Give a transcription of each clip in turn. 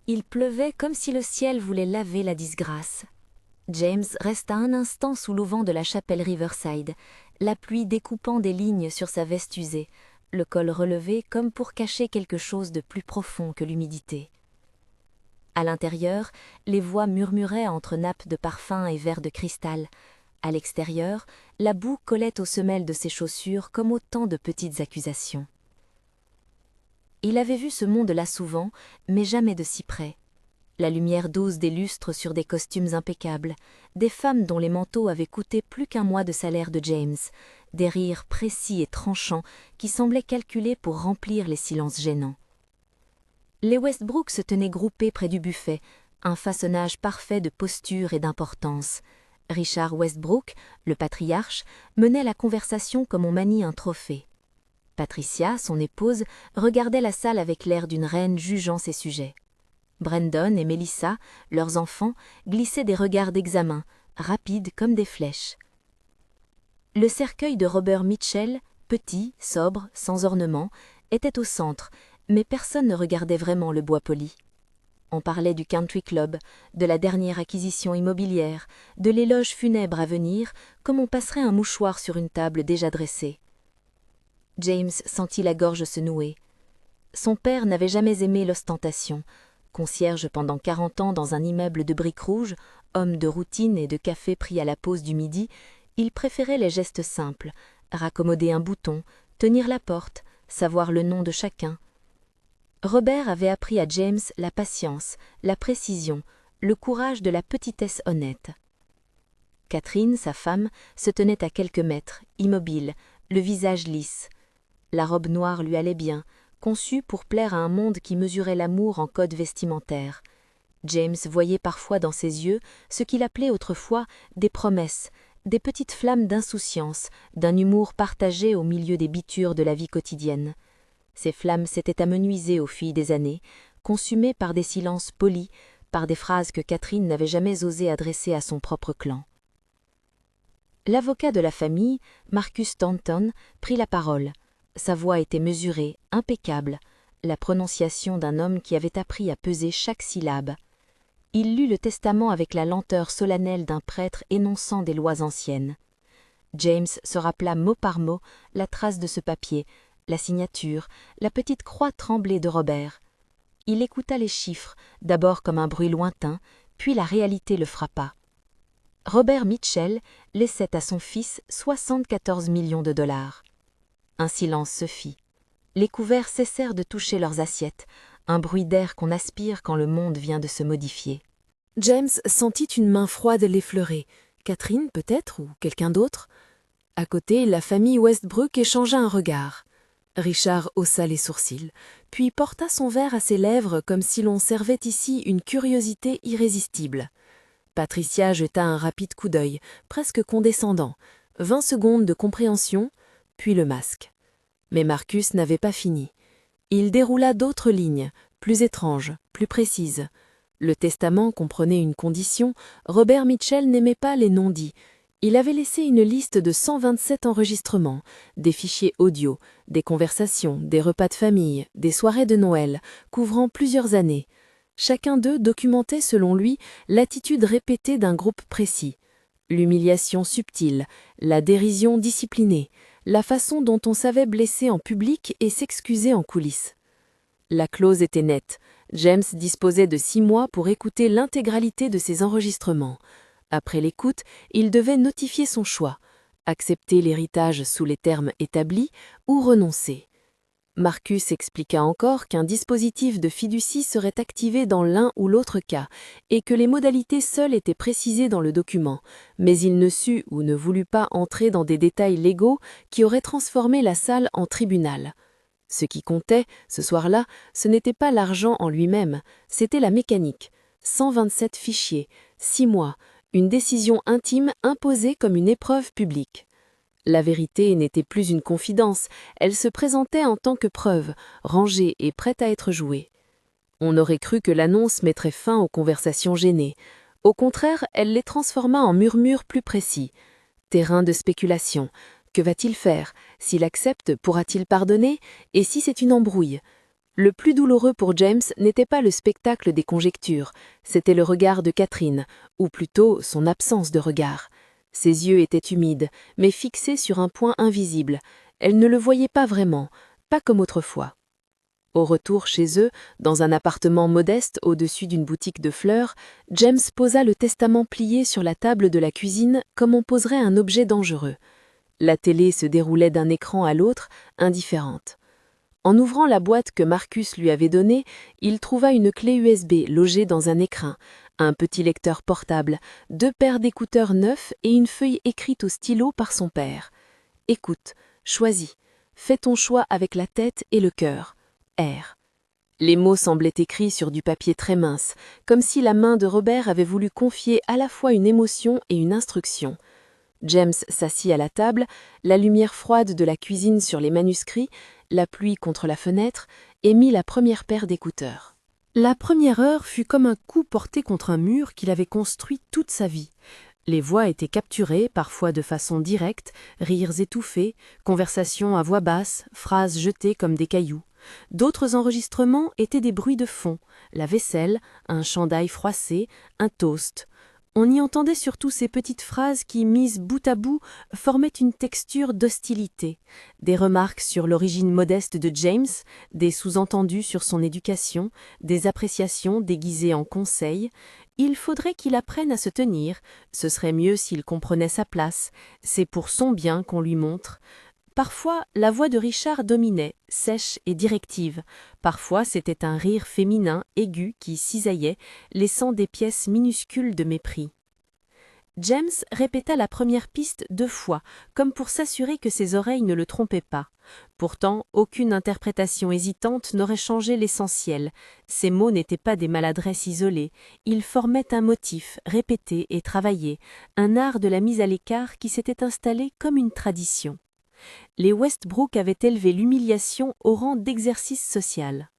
Il pleuvait comme si le ciel voulait laver la disgrâce. James resta un instant sous l'auvent de la chapelle Riverside, la pluie découpant des lignes sur sa veste usée, le col relevé comme pour cacher quelque chose de plus profond que l'humidité. À l'intérieur, les voix murmuraient entre nappes de parfum et verres de cristal. À l'extérieur, la boue collait aux semelles de ses chaussures comme autant de petites accusations. Il avait vu ce monde-là souvent, mais jamais de si près. La lumière douce des lustres sur des costumes impeccables, des femmes dont les manteaux avaient coûté plus qu'un mois de salaire de James, des rires précis et tranchants qui semblaient calculés pour remplir les silences gênants. Les Westbrook se tenaient groupés près du buffet, un façonnage parfait de posture et d'importance. Richard Westbrook, le patriarche, menait la conversation comme on manie un trophée. Patricia, son épouse, regardait la salle avec l'air d'une reine jugeant ses sujets. Brandon et Melissa, leurs enfants, glissaient des regards d'examen, rapides comme des flèches. Le cercueil de Robert Mitchell, petit, sobre, sans ornement, était au centre, mais personne ne regardait vraiment le bois poli. On parlait du country club, de la dernière acquisition immobilière, de l'éloge funèbre à venir, comme on passerait un mouchoir sur une table déjà dressée. James sentit la gorge se nouer. Son père n'avait jamais aimé l'ostentation. Concierge pendant 40 ans dans un immeuble de briques rouges, homme de routine et de café pris à la pause du midi, il préférait les gestes simples, raccommoder un bouton, tenir la porte, savoir le nom de chacun. Robert avait appris à James la patience, la précision, le courage de la petitesse honnête. Catherine, sa femme, se tenait à quelques mètres, immobile, le visage lisse. La robe noire lui allait bien, conçue pour plaire à un monde qui mesurait l'amour en code vestimentaire. James voyait parfois dans ses yeux ce qu'il appelait autrefois des promesses, des petites flammes d'insouciance, d'un humour partagé au milieu des bitures de la vie quotidienne. Ces flammes s'étaient amenuisées au fil des années, consumées par des silences polis, par des phrases que Catherine n'avait jamais osé adresser à son propre clan. L'avocat de la famille, Marcus Taunton, prit la parole. Sa voix était mesurée, impeccable, la prononciation d'un homme qui avait appris à peser chaque syllabe. Il lut le testament avec la lenteur solennelle d'un prêtre énonçant des lois anciennes. James se rappela mot par mot la trace de ce papier, la signature, la petite croix tremblée de Robert. Il écouta les chiffres, d'abord comme un bruit lointain, puis la réalité le frappa. Robert Mitchell laissait à son fils 74 millions de dollars. Un silence se fit. Les couverts cessèrent de toucher leurs assiettes, un bruit d'air qu'on aspire quand le monde vient de se modifier. James sentit une main froide l'effleurer. Catherine, peut-être, ou quelqu'un d'autre. À côté, la famille Westbrook échangea un regard. Richard haussa les sourcils, puis porta son verre à ses lèvres comme si l'on servait ici une curiosité irrésistible. Patricia jeta un rapide coup d'œil, presque condescendant, 20 secondes de compréhension, puis le masque. Mais Marcus n'avait pas fini. Il déroula d'autres lignes, plus étranges, plus précises. Le testament comprenait une condition, Robert Mitchell n'aimait pas les non-dits. Il avait laissé une liste de 127 enregistrements, des fichiers audio, des conversations, des repas de famille, des soirées de Noël, couvrant plusieurs années. Chacun d'eux documentait selon lui l'attitude répétée d'un groupe précis. L'humiliation subtile, la dérision disciplinée, la façon dont on savait blesser en public et s'excuser en coulisses. La clause était nette. James disposait de 6 mois pour écouter l'intégralité de ces enregistrements. Après l'écoute, il devait notifier son choix, accepter l'héritage sous les termes établis ou renoncer. Marcus expliqua encore qu'un dispositif de fiducie serait activé dans l'un ou l'autre cas et que les modalités seules étaient précisées dans le document, mais il ne sut ou ne voulut pas entrer dans des détails légaux qui auraient transformé la salle en tribunal. Ce qui comptait, ce soir-là, ce n'était pas l'argent en lui-même, c'était la mécanique. 127 fichiers, 6 mois, une décision intime imposée comme une épreuve publique. La vérité n'était plus une confidence, elle se présentait en tant que preuve, rangée et prête à être jouée. On aurait cru que l'annonce mettrait fin aux conversations gênées. Au contraire, elle les transforma en murmures plus précis. Terrain de spéculation. Que va-t-il faire? S'il accepte, pourra-t-il pardonner? Et si c'est une embrouille? Le plus douloureux pour James n'était pas le spectacle des conjectures, c'était le regard de Catherine, ou plutôt son absence de regard. Ses yeux étaient humides, mais fixés sur un point invisible. Elle ne le voyait pas vraiment, pas comme autrefois. Au retour chez eux, dans un appartement modeste au-dessus d'une boutique de fleurs, James posa le testament plié sur la table de la cuisine comme on poserait un objet dangereux. La télé se déroulait d'un écran à l'autre, indifférente. En ouvrant la boîte que Marcus lui avait donnée, il trouva une clé USB logée dans un écrin, un petit lecteur portable, 2 paires d'écouteurs neufs et une feuille écrite au stylo par son père. « Écoute, choisis, fais ton choix avec la tête et le cœur. R. » Les mots semblaient écrits sur du papier très mince, comme si la main de Robert avait voulu confier à la fois une émotion et une instruction. James s'assit à la table, la lumière froide de la cuisine sur les manuscrits, la pluie contre la fenêtre, et mit la première paire d'écouteurs. La première heure fut comme un coup porté contre un mur qu'il avait construit toute sa vie. Les voix étaient capturées, parfois de façon directe, rires étouffés, conversations à voix basse, phrases jetées comme des cailloux. D'autres enregistrements étaient des bruits de fond, la vaisselle, un chandail froissé, un toast. On y entendait surtout ces petites phrases qui, mises bout à bout, formaient une texture d'hostilité. Des remarques sur l'origine modeste de James, des sous-entendus sur son éducation, des appréciations déguisées en conseils. Il faudrait qu'il apprenne à se tenir, ce serait mieux s'il comprenait sa place, c'est pour son bien qu'on lui montre. Parfois, la voix de Richard dominait, sèche et directive. Parfois, c'était un rire féminin, aigu, qui cisaillait, laissant des pièces minuscules de mépris. James répéta la première piste 2 fois, comme pour s'assurer que ses oreilles ne le trompaient pas. Pourtant, aucune interprétation hésitante n'aurait changé l'essentiel. Ces mots n'étaient pas des maladresses isolées, ils formaient un motif, répété et travaillé, un art de la mise à l'écart qui s'était installé comme une tradition. Les Westbrook avaient élevé l'humiliation au rang d'exercice social.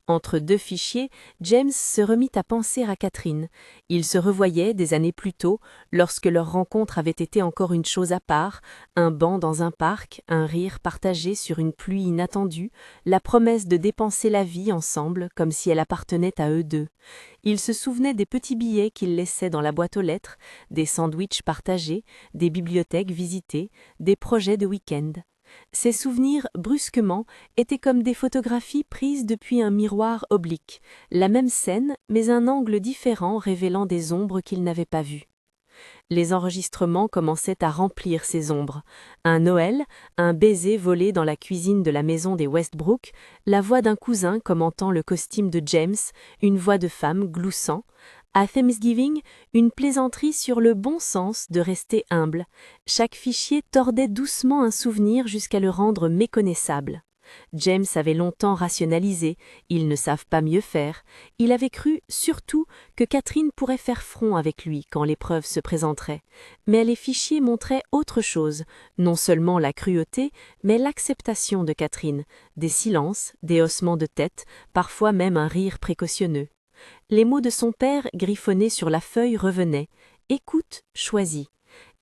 Entre 2 fichiers, James se remit à penser à Catherine. Ils se revoyaient des années plus tôt, lorsque leur rencontre avait été encore une chose à part, un banc dans un parc, un rire partagé sur une pluie inattendue, la promesse de dépenser la vie ensemble comme si elle appartenait à eux deux. Ils se souvenaient des petits billets qu'ils laissaient dans la boîte aux lettres, des sandwichs partagés, des bibliothèques visitées, des projets de week-end. Ces souvenirs, brusquement, étaient comme des photographies prises depuis un miroir oblique, la même scène, mais un angle différent révélant des ombres qu'ils n'avaient pas vues. Les enregistrements commençaient à remplir ces ombres. Un Noël, un baiser volé dans la cuisine de la maison des Westbrook, la voix d'un cousin commentant le costume de James, une voix de femme gloussant. À Thanksgiving, une plaisanterie sur le bon sens de rester humble. Chaque fichier tordait doucement un souvenir jusqu'à le rendre méconnaissable. James avait longtemps rationalisé, ils ne savent pas mieux faire. Il avait cru, surtout, que Catherine pourrait faire front avec lui quand l'épreuve se présenterait. Mais les fichiers montraient autre chose, non seulement la cruauté, mais l'acceptation de Catherine, des silences, des haussements de tête, parfois même un rire précautionneux. Les mots de son père griffonnés sur la feuille revenaient. « Écoute, choisis ».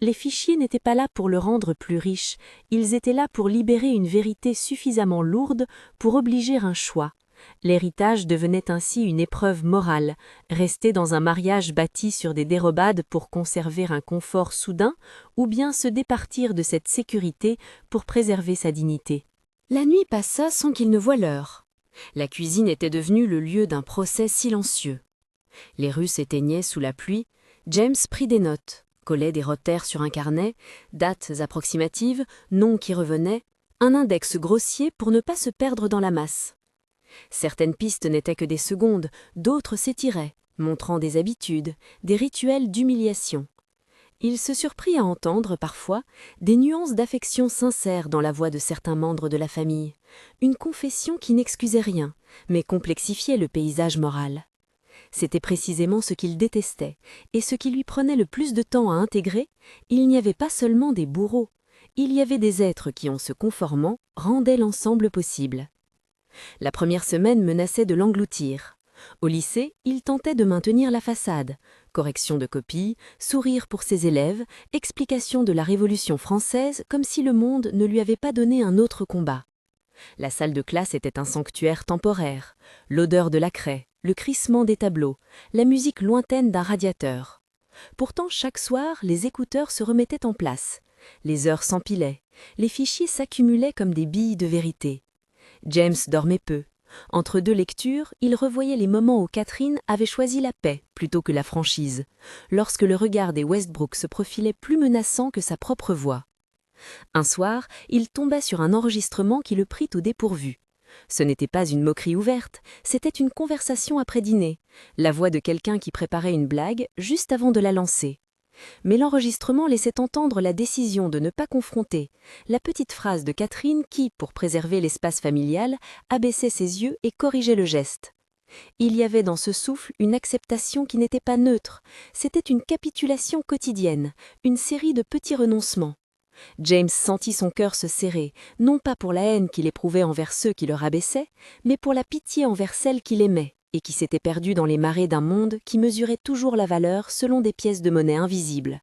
Les fichiers n'étaient pas là pour le rendre plus riche, ils étaient là pour libérer une vérité suffisamment lourde pour obliger un choix. L'héritage devenait ainsi une épreuve morale, rester dans un mariage bâti sur des dérobades pour conserver un confort soudain, ou bien se départir de cette sécurité pour préserver sa dignité. La nuit passa sans qu'il ne voie l'heure. La cuisine était devenue le lieu d'un procès silencieux. Les rues s'éteignaient sous la pluie. James prit des notes, collait des roteurs sur un carnet, dates approximatives, noms qui revenaient, un index grossier pour ne pas se perdre dans la masse. Certaines pistes n'étaient que des secondes, d'autres s'étiraient, montrant des habitudes, des rituels d'humiliation. Il se surprit à entendre, parfois, des nuances d'affection sincère dans la voix de certains membres de la famille, une confession qui n'excusait rien, mais complexifiait le paysage moral. C'était précisément ce qu'il détestait, et ce qui lui prenait le plus de temps à intégrer, il n'y avait pas seulement des bourreaux, il y avait des êtres qui, en se conformant, rendaient l'ensemble possible. La première semaine menaçait de l'engloutir. Au lycée, il tentait de maintenir la façade. Correction de copies, sourire pour ses élèves, explication de la Révolution française comme si le monde ne lui avait pas donné un autre combat. La salle de classe était un sanctuaire temporaire. L'odeur de la craie, le crissement des tableaux, la musique lointaine d'un radiateur. Pourtant, chaque soir, les écouteurs se remettaient en place. Les heures s'empilaient. Les fichiers s'accumulaient comme des billes de vérité. James dormait peu. Entre deux lectures, il revoyait les moments où Catherine avait choisi la paix plutôt que la franchise, lorsque le regard des Westbrook se profilait plus menaçant que sa propre voix. Un soir, il tomba sur un enregistrement qui le prit au dépourvu. Ce n'était pas une moquerie ouverte, c'était une conversation après dîner, la voix de quelqu'un qui préparait une blague juste avant de la lancer. Mais l'enregistrement laissait entendre la décision de ne pas confronter, la petite phrase de Catherine qui, pour préserver l'espace familial, abaissait ses yeux et corrigeait le geste. Il y avait dans ce souffle une acceptation qui n'était pas neutre, c'était une capitulation quotidienne, une série de petits renoncements. James sentit son cœur se serrer, non pas pour la haine qu'il éprouvait envers ceux qui le rabaissaient, mais pour la pitié envers celle qu'il aimait, et qui s'était perdue dans les marées d'un monde qui mesurait toujours la valeur selon des pièces de monnaie invisibles.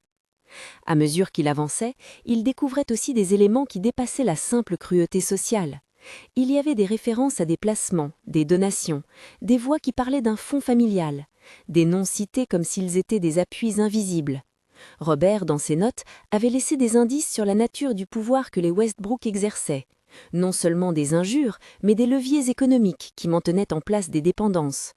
À mesure qu'il avançait, il découvrait aussi des éléments qui dépassaient la simple cruauté sociale. Il y avait des références à des placements, des donations, des voix qui parlaient d'un fonds familial, des noms cités comme s'ils étaient des appuis invisibles. Robert, dans ses notes, avait laissé des indices sur la nature du pouvoir que les Westbrook exerçaient. Non seulement des injures, mais des leviers économiques qui maintenaient en place des dépendances.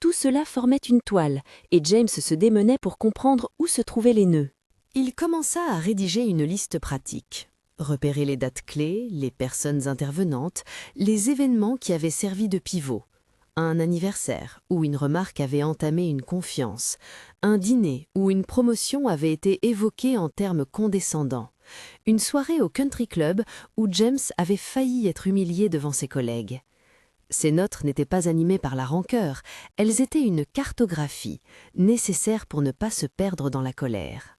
Tout cela formait une toile, et James se démenait pour comprendre où se trouvaient les nœuds. Il commença à rédiger une liste pratique. Repérer les dates clés, les personnes intervenantes, les événements qui avaient servi de pivot. Un anniversaire où une remarque avait entamé une confiance, un dîner où une promotion avait été évoquée en termes condescendants, une soirée au country club où James avait failli être humilié devant ses collègues. Ces notes n'étaient pas animées par la rancœur, elles étaient une cartographie, nécessaire pour ne pas se perdre dans la colère.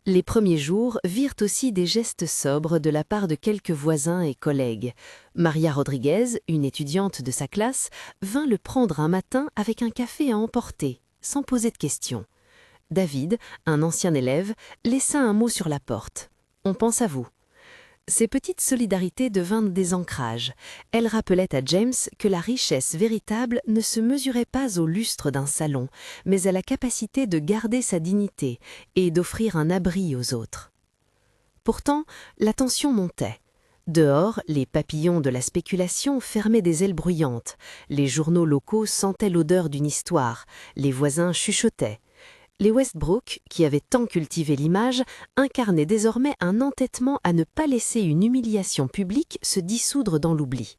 Les premiers jours virent aussi des gestes sobres de la part de quelques voisins et collègues. Maria Rodriguez, une étudiante de sa classe, vint le prendre un matin avec un café à emporter, sans poser de questions. David, un ancien élève, laissa un mot sur la porte. « On pense à vous ». Ces petites solidarités devinrent des ancrages. Elles rappelaient à James que la richesse véritable ne se mesurait pas au lustre d'un salon, mais à la capacité de garder sa dignité et d'offrir un abri aux autres. Pourtant, la tension montait. Dehors, les papillons de la spéculation fermaient des ailes bruyantes. Les journaux locaux sentaient l'odeur d'une histoire. Les voisins chuchotaient. Les Westbrook, qui avaient tant cultivé l'image, incarnaient désormais un entêtement à ne pas laisser une humiliation publique se dissoudre dans l'oubli.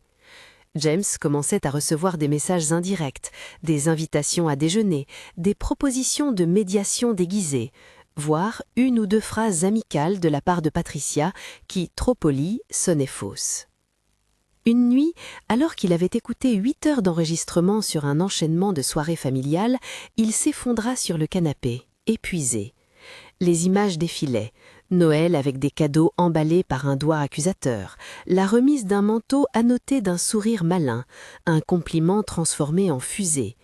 James commençait à recevoir des messages indirects, des invitations à déjeuner, des propositions de médiation déguisées, voire une ou deux phrases amicales de la part de Patricia qui, trop polie, sonnaient fausses. Une nuit, alors qu'il avait écouté 8 heures d'enregistrement sur un enchaînement de soirées familiales, il s'effondra sur le canapé, épuisé. Les images défilaient. Noël avec des cadeaux emballés par un doigt accusateur, la remise d'un manteau annoté d'un sourire malin, un compliment transformé en fusée.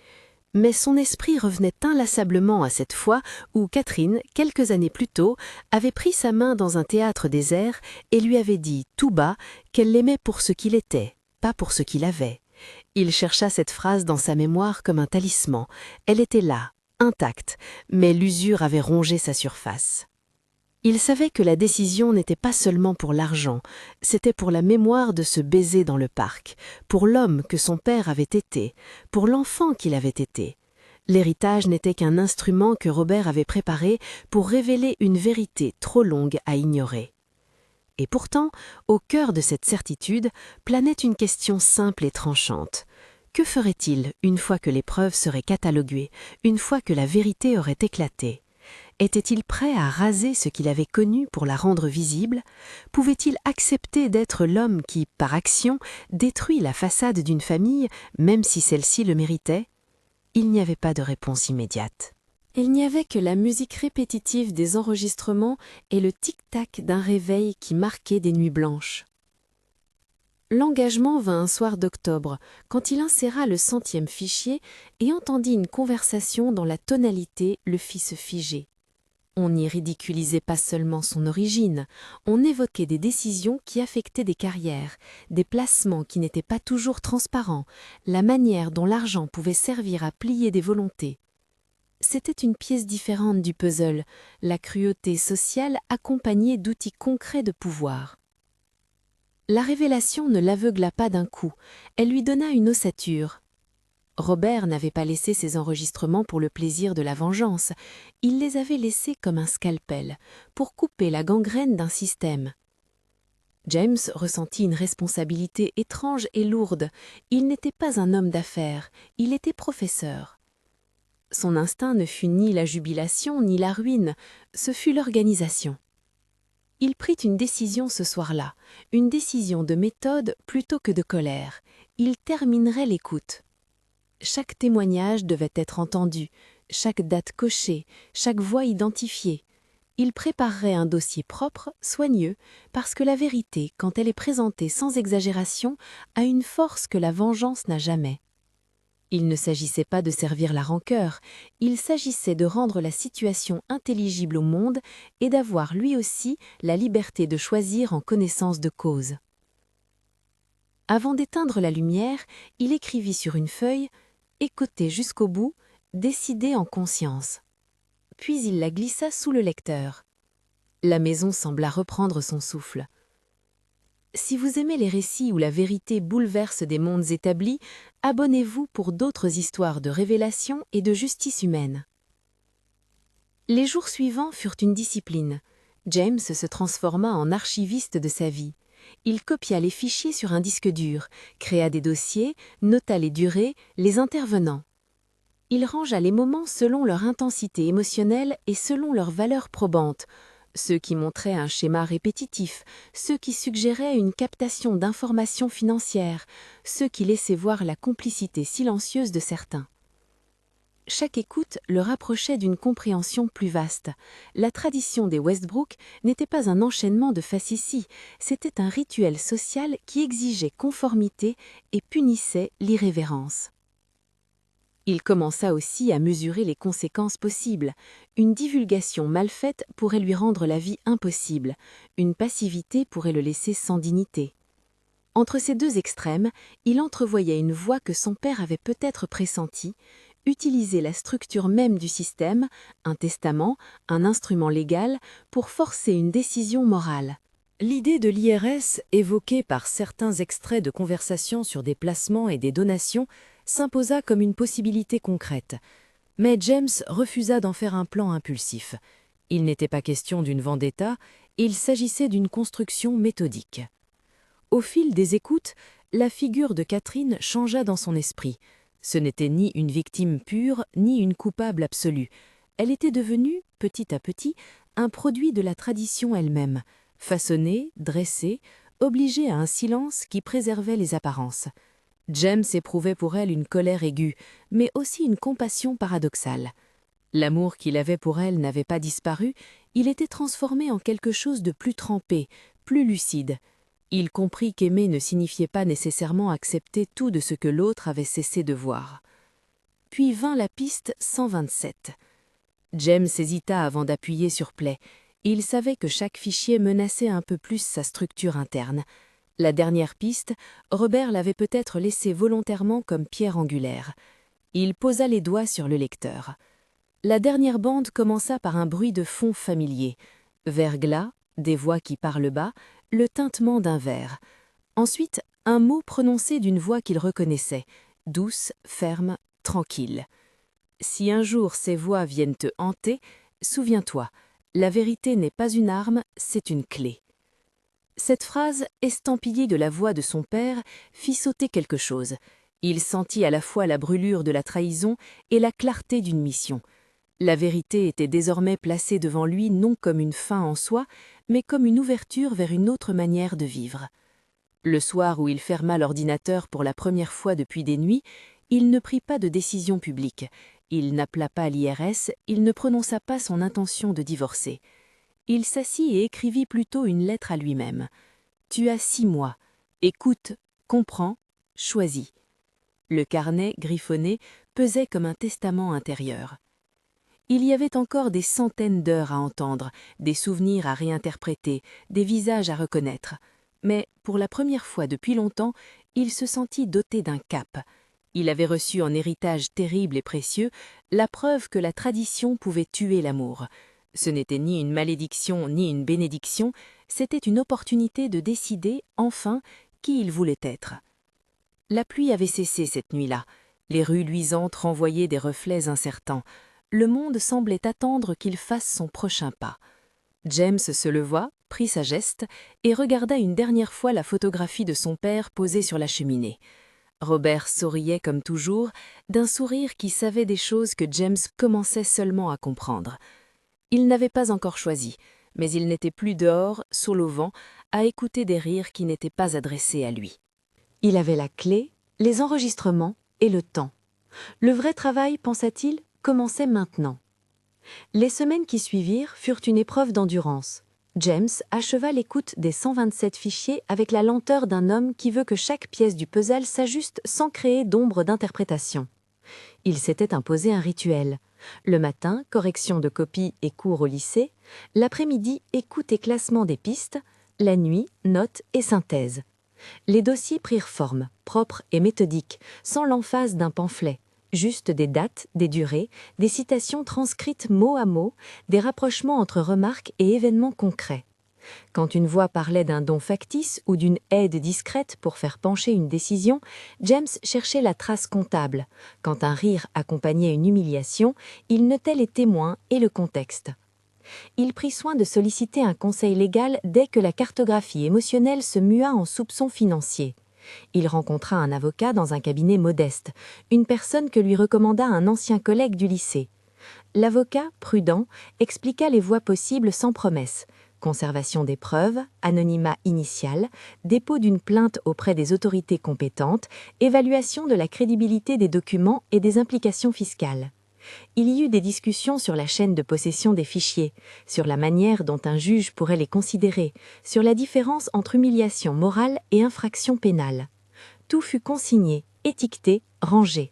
Mais son esprit revenait inlassablement à cette fois où Catherine, quelques années plus tôt, avait pris sa main dans un théâtre désert et lui avait dit tout bas qu'elle l'aimait pour ce qu'il était, pas pour ce qu'il avait. Il chercha cette phrase dans sa mémoire comme un talisman. Elle était là, intacte, mais l'usure avait rongé sa surface. Il savait que la décision n'était pas seulement pour l'argent, c'était pour la mémoire de ce baiser dans le parc, pour l'homme que son père avait été, pour l'enfant qu'il avait été. L'héritage n'était qu'un instrument que Robert avait préparé pour révéler une vérité trop longue à ignorer. Et pourtant, au cœur de cette certitude, planait une question simple et tranchante. Que ferait-il une fois que les preuves seraient cataloguées, une fois que la vérité aurait éclaté ? Était-il prêt à raser ce qu'il avait connu pour la rendre visible? Pouvait-il accepter d'être l'homme qui, par action, détruit la façade d'une famille, même si celle-ci le méritait? Il n'y avait pas de réponse immédiate. Il n'y avait que la musique répétitive des enregistrements et le tic-tac d'un réveil qui marquait des nuits blanches. L'engagement vint un soir d'octobre, quand il inséra le 100e fichier et entendit une conversation dont la tonalité le fit se figer. On n'y ridiculisait pas seulement son origine, on évoquait des décisions qui affectaient des carrières, des placements qui n'étaient pas toujours transparents, la manière dont l'argent pouvait servir à plier des volontés. C'était une pièce différente du puzzle, la cruauté sociale accompagnée d'outils concrets de pouvoir. La révélation ne l'aveugla pas d'un coup, elle lui donna une ossature. Robert n'avait pas laissé ses enregistrements pour le plaisir de la vengeance, il les avait laissés comme un scalpel, pour couper la gangrène d'un système. James ressentit une responsabilité étrange et lourde, il n'était pas un homme d'affaires, il était professeur. Son instinct ne fut ni la jubilation ni la ruine, ce fut l'organisation. Il prit une décision ce soir-là, une décision de méthode plutôt que de colère. Il terminerait l'écoute. Chaque témoignage devait être entendu, chaque date cochée, chaque voix identifiée. Il préparerait un dossier propre, soigneux, parce que la vérité, quand elle est présentée sans exagération, a une force que la vengeance n'a jamais. Il ne s'agissait pas de servir la rancœur, il s'agissait de rendre la situation intelligible au monde et d'avoir lui aussi la liberté de choisir en connaissance de cause. Avant d'éteindre la lumière, il écrivit sur une feuille « Écoutez jusqu'au bout, décidez en conscience ». Puis il la glissa sous le lecteur. La maison sembla reprendre son souffle. Si vous aimez les récits où la vérité bouleverse des mondes établis, abonnez-vous pour d'autres histoires de révélation et de justice humaine. Les jours suivants furent une discipline. James se transforma en archiviste de sa vie. Il copia les fichiers sur un disque dur, créa des dossiers, nota les durées, les intervenants. Il rangea les moments selon leur intensité émotionnelle et selon leur valeur probante, ceux qui montraient un schéma répétitif, ceux qui suggéraient une captation d'informations financières, ceux qui laissaient voir la complicité silencieuse de certains. Chaque écoute le rapprochait d'une compréhension plus vaste. La tradition des Westbrook n'était pas un enchaînement de facéties, c'était un rituel social qui exigeait conformité et punissait l'irrévérence. Il commença aussi à mesurer les conséquences possibles. Une divulgation mal faite pourrait lui rendre la vie impossible, une passivité pourrait le laisser sans dignité. Entre ces deux extrêmes, il entrevoyait une voie que son père avait peut-être pressentie, utiliser la structure même du système, un testament, un instrument légal, pour forcer une décision morale. L'idée de l'IRS, évoquée par certains extraits de conversations sur des placements et des donations, s'imposa comme une possibilité concrète. Mais James refusa d'en faire un plan impulsif. Il n'était pas question d'une vendetta, il s'agissait d'une construction méthodique. Au fil des écoutes, la figure de Catherine changea dans son esprit. Ce n'était ni une victime pure, ni une coupable absolue. Elle était devenue, petit à petit, un produit de la tradition elle-même, façonnée, dressée, obligée à un silence qui préservait les apparences. James éprouvait pour elle une colère aiguë, mais aussi une compassion paradoxale. L'amour qu'il avait pour elle n'avait pas disparu, il était transformé en quelque chose de plus trempé, plus lucide. Il comprit qu'aimer ne signifiait pas nécessairement accepter tout de ce que l'autre avait cessé de voir. Puis vint la piste 127. James hésita avant d'appuyer sur play. Il savait que chaque fichier menaçait un peu plus sa structure interne. La dernière piste, Robert l'avait peut-être laissée volontairement comme pierre angulaire. Il posa les doigts sur le lecteur. La dernière bande commença par un bruit de fond familier. Verglas, des voix qui parlent bas, le tintement d'un verre. Ensuite, un mot prononcé d'une voix qu'il reconnaissait, douce, ferme, tranquille. Si un jour ces voix viennent te hanter, souviens-toi, la vérité n'est pas une arme, c'est une clé. Cette phrase, estampillée de la voix de son père, fit sauter quelque chose. Il sentit à la fois la brûlure de la trahison et la clarté d'une mission. La vérité était désormais placée devant lui non comme une fin en soi, mais comme une ouverture vers une autre manière de vivre. Le soir où il ferma l'ordinateur pour la première fois depuis des nuits, il ne prit pas de décision publique. Il n'appela pas l'IRS, il ne prononça pas son intention de divorcer. Il s'assit et écrivit plutôt une lettre à lui-même. « Tu as 6 mois. Écoute, comprends, choisis. » Le carnet, griffonné, pesait comme un testament intérieur. Il y avait encore des centaines d'heures à entendre, des souvenirs à réinterpréter, des visages à reconnaître. Mais, pour la première fois depuis longtemps, il se sentit doté d'un cap. Il avait reçu en héritage terrible et précieux la preuve que la tradition pouvait tuer l'amour. Ce n'était ni une malédiction ni une bénédiction, c'était une opportunité de décider, enfin, qui il voulait être. La pluie avait cessé cette nuit-là. Les rues luisantes renvoyaient des reflets incertains. Le monde semblait attendre qu'il fasse son prochain pas. James se leva, prit sa geste et regarda une dernière fois la photographie de son père posée sur la cheminée. Robert souriait comme toujours, d'un sourire qui savait des choses que James commençait seulement à comprendre. Il n'avait pas encore choisi, mais il n'était plus dehors, sous l'auvent, à écouter des rires qui n'étaient pas adressés à lui. Il avait la clé, les enregistrements et le temps. Le vrai travail, pensa-t-il, commençait maintenant. Les semaines qui suivirent furent une épreuve d'endurance. James acheva l'écoute des 127 fichiers avec la lenteur d'un homme qui veut que chaque pièce du puzzle s'ajuste sans créer d'ombre d'interprétation. Il s'était imposé un rituel. Le matin, correction de copies et cours au lycée. L'après-midi, écoute et classement des pistes. La nuit, notes et synthèse. Les dossiers prirent forme, propres et méthodiques, sans l'emphase d'un pamphlet. Juste des dates, des durées, des citations transcrites mot à mot, des rapprochements entre remarques et événements concrets. Quand une voix parlait d'un don factice ou d'une aide discrète pour faire pencher une décision, James cherchait la trace comptable. Quand un rire accompagnait une humiliation, il notait les témoins et le contexte. Il prit soin de solliciter un conseil légal dès que la cartographie émotionnelle se mua en soupçon financier. Il rencontra un avocat dans un cabinet modeste, une personne que lui recommanda un ancien collègue du lycée. L'avocat, prudent, expliqua les voies possibles sans promesse. Conservation des preuves, anonymat initial, dépôt d'une plainte auprès des autorités compétentes, évaluation de la crédibilité des documents et des implications fiscales. Il y eut des discussions sur la chaîne de possession des fichiers, sur la manière dont un juge pourrait les considérer, sur la différence entre humiliation morale et infraction pénale. Tout fut consigné, étiqueté, rangé.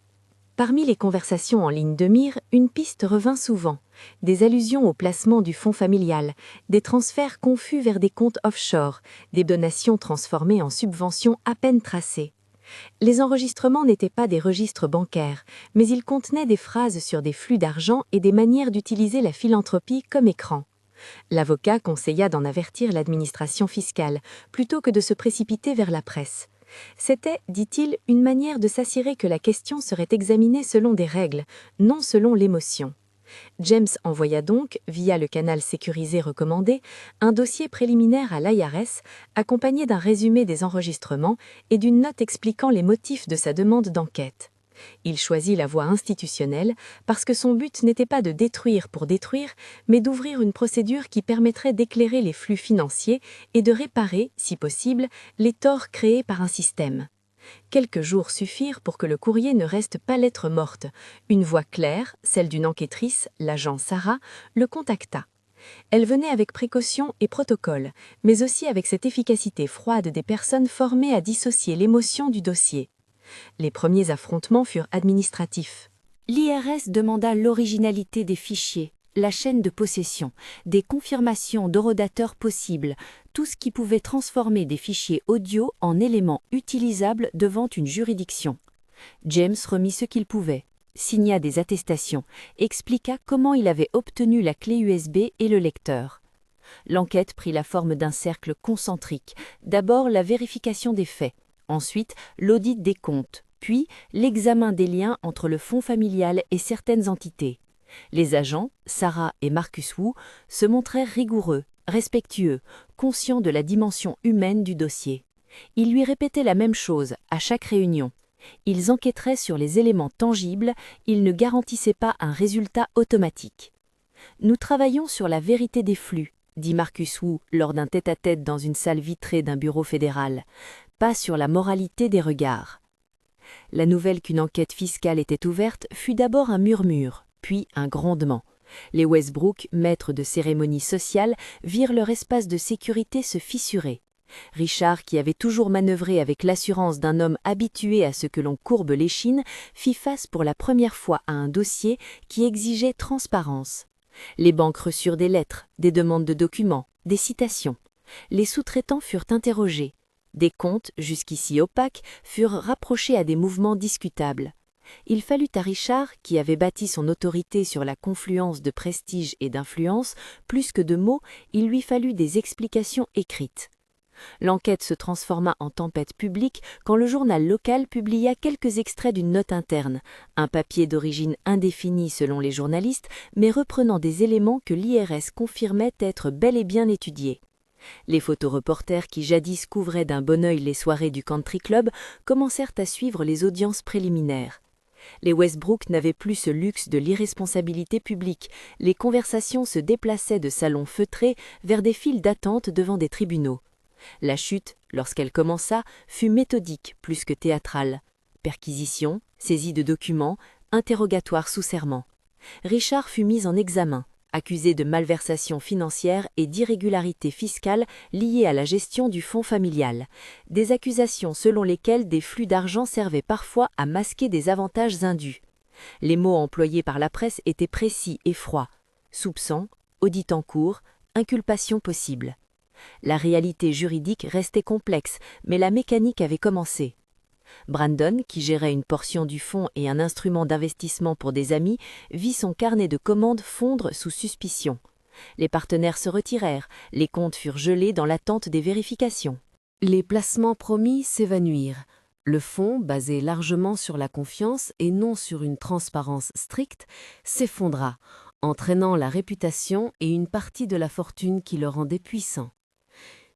Parmi les conversations en ligne de mire, une piste revint souvent. Des allusions au placement du fonds familial, des transferts confus vers des comptes offshore, des donations transformées en subventions à peine tracées. Les enregistrements n'étaient pas des registres bancaires, mais ils contenaient des phrases sur des flux d'argent et des manières d'utiliser la philanthropie comme écran. L'avocat conseilla d'en avertir l'administration fiscale, plutôt que de se précipiter vers la presse. C'était, dit-il, une manière de s'assurer que la question serait examinée selon des règles, non selon l'émotion. James envoya donc, via le canal sécurisé recommandé, un dossier préliminaire à l'IRS, accompagné d'un résumé des enregistrements et d'une note expliquant les motifs de sa demande d'enquête. Il choisit la voie institutionnelle parce que son but n'était pas de détruire pour détruire, mais d'ouvrir une procédure qui permettrait d'éclairer les flux financiers et de réparer, si possible, les torts créés par un système. Quelques jours suffirent pour que le courrier ne reste pas lettre morte. Une voix claire, celle d'une enquêtrice, l'agent Sarah, le contacta. Elle venait avec précaution et protocole, mais aussi avec cette efficacité froide des personnes formées à dissocier l'émotion du dossier. Les premiers affrontements furent administratifs. L'IRS demanda l'originalité des fichiers, la chaîne de possession, des confirmations d'horodateurs possibles, tout ce qui pouvait transformer des fichiers audio en éléments utilisables devant une juridiction. James remit ce qu'il pouvait, signa des attestations, expliqua comment il avait obtenu la clé USB et le lecteur. L'enquête prit la forme d'un cercle concentrique, d'abord la vérification des faits, ensuite l'audit des comptes, puis l'examen des liens entre le fonds familial et certaines entités. Les agents, Sarah et Marcus Wu, se montrèrent rigoureux, respectueux, conscients de la dimension humaine du dossier. Ils lui répétaient la même chose à chaque réunion. Ils enquêteraient sur les éléments tangibles, ils ne garantissaient pas un résultat automatique. « Nous travaillons sur la vérité des flux », dit Marcus Wu lors d'un tête-à-tête dans une salle vitrée d'un bureau fédéral, pas sur la moralité des regards. La nouvelle qu'une enquête fiscale était ouverte fut d'abord un murmure, puis un grondement. Les Westbrook, maîtres de cérémonies sociales, virent leur espace de sécurité se fissurer. Richard, qui avait toujours manœuvré avec l'assurance d'un homme habitué à ce que l'on courbe l'échine, fit face pour la première fois à un dossier qui exigeait transparence. Les banques reçurent des lettres, des demandes de documents, des citations. Les sous-traitants furent interrogés. Des comptes, jusqu'ici opaques, furent rapprochés à des mouvements discutables. Il fallut à Richard, qui avait bâti son autorité sur la confluence de prestige et d'influence, plus que de mots, il lui fallut des explications écrites. L'enquête se transforma en tempête publique quand le journal local publia quelques extraits d'une note interne, un papier d'origine indéfinie selon les journalistes, mais reprenant des éléments que l'IRS confirmait être bel et bien étudiés. Les photoreporters qui jadis couvraient d'un bon œil les soirées du country club commencèrent à suivre les audiences préliminaires. Les Westbrook n'avaient plus ce luxe de l'irresponsabilité publique, les conversations se déplaçaient de salons feutrés vers des files d'attente devant des tribunaux. La chute, lorsqu'elle commença, fut méthodique plus que théâtrale. Perquisitions, saisies de documents, interrogatoires sous serment. Richard fut mis en examen, accusé de malversation financière et d'irrégularité fiscale liées à la gestion du fonds familial. Des accusations selon lesquelles des flux d'argent servaient parfois à masquer des avantages indus. Les mots employés par la presse étaient précis et froids. Soupçon, audit en cours, inculpation possible. La réalité juridique restait complexe, mais la mécanique avait commencé. Brandon, qui gérait une portion du fonds et un instrument d'investissement pour des amis, vit son carnet de commandes fondre sous suspicion. Les partenaires se retirèrent, les comptes furent gelés dans l'attente des vérifications. Les placements promis s'évanouirent. Le fonds, basé largement sur la confiance et non sur une transparence stricte, s'effondra, entraînant la réputation et une partie de la fortune qui le rendait puissant.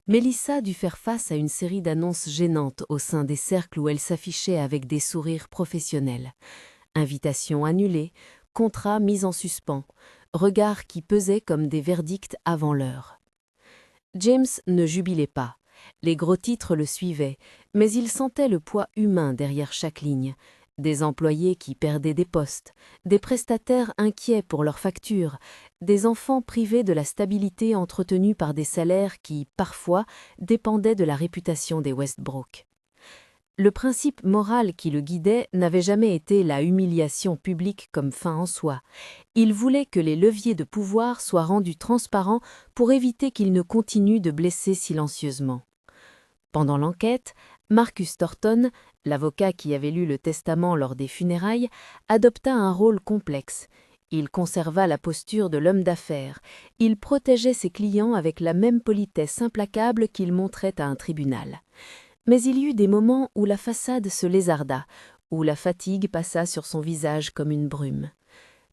Mélissa dut faire face à une série d'annonces gênantes au sein des cercles où elle s'affichait avec des sourires professionnels. Invitations annulées, contrats mis en suspens, regards qui pesaient comme des verdicts avant l'heure. James ne jubilait pas. Les gros titres le suivaient, mais il sentait le poids humain derrière chaque ligne. Des employés qui perdaient des postes, des prestataires inquiets pour leurs factures, des enfants privés de la stabilité entretenue par des salaires qui, parfois, dépendaient de la réputation des Westbrook. Le principe moral qui le guidait n'avait jamais été la humiliation publique comme fin en soi. Il voulait que les leviers de pouvoir soient rendus transparents pour éviter qu'ils ne continuent de blesser silencieusement. Pendant l'enquête, Marcus Thornton, l'avocat qui avait lu le testament lors des funérailles, adopta un rôle complexe. Il conserva la posture de l'homme d'affaires. Il protégeait ses clients avec la même politesse implacable qu'il montrait à un tribunal. Mais il y eut des moments où la façade se lézarda, où la fatigue passa sur son visage comme une brume.